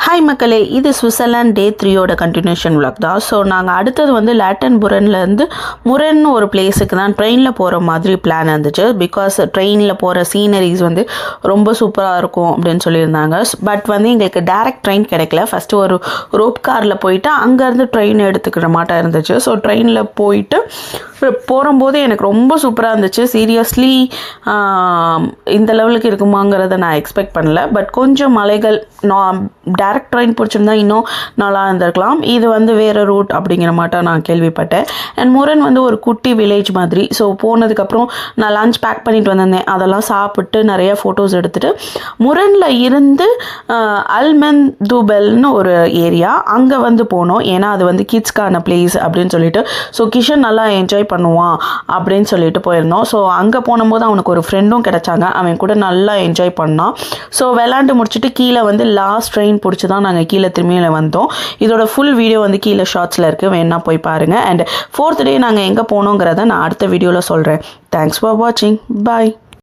Hi மக்களே, இது Switzerland டே 3 continuation vlog தான். ஸோ நாங்கள் அடுத்தது வந்து லேட்டன் புரன்லேருந்து முரன்னு ஒரு பிளேஸுக்கு தான் ட்ரெயினில் போகிற மாதிரி பிளான் இருந்துச்சு. பிகாஸ் ட்ரெயினில் போகிற சீனரிஸ் வந்து ரொம்ப சூப்பராக இருக்கும் அப்படின்னு சொல்லியிருந்தாங்க. பட் வந்து எங்களுக்கு டேரெக்ட் ட்ரெயின் கிடைக்கல. ஃபஸ்ட்டு ஒரு ரோப் காரில் போயிட்டு அங்கேருந்து ட்ரெயின் எடுத்துக்கிற மாட்டா இருந்துச்சு. ஸோ ட்ரெயினில் போயிட்டு போகும்போது எனக்கு ரொம்ப சூப்பராக இருந்துச்சு. சீரியஸ்லி இந்த லெவலுக்கு இருக்குமாங்கிறத நான் எக்ஸ்பெக்ட் பண்ணல. பட் கொஞ்சம் மலைகள் டேரக்ட் ட்ரெயின் பிடிச்சிருந்தா இன்னும் நல்லா இருந்திருக்கலாம். இது வந்து வேறு ரூட் அப்படிங்கிற மாட்டோம் நான் கேள்விப்பட்டேன். அண்ட் முரன் வந்து ஒரு குட்டி வில்லேஜ் மாதிரி. ஸோ போனதுக்கப்புறம் நான் லஞ்ச் பேக் பண்ணிட்டு வந்திருந்தேன். அதெல்லாம் சாப்பிட்டு நிறைய ஃபோட்டோஸ் எடுத்துகிட்டு முரனில் இருந்து அல்மென்துபெல்னு ஒரு ஏரியா அங்கே வந்து போனோம். ஏன்னா அது வந்து கிட்ஸ்க்கான பிளேஸ் அப்படின்னு சொல்லிட்டு. ஸோ கிஷன் நல்லா என்ஜாய் பண்ணுவான் அப்படின்னு சொல்லிட்டு போயிருந்தோம். ஸோ அங்கே போனும்போது அவனுக்கு ஒரு ஃப்ரெண்டும் கிடச்சாங்க. அவன் கூட நல்லா என்ஜாய் பண்ணான். ஸோ விளாண்டு முடிச்சுட்டு கீழே வந்து லாஸ்ட் ட்ரெயின் பிடிச்சி தான் நாங்கள் கீழே திரும்பியில் வந்தோம். இதோட ஃபுல் வீடியோ வந்து கீழே ஷார்ட்ஸில் இருக்குது, வேணா போய் பாருங்கள். அண்ட் 4th டே நாங்கள் எங்கே போனோங்கிறத நான் அடுத்த வீடியோவில் சொல்கிறேன். தேங்க்ஸ் ஃபார் வாட்சிங். பாய்.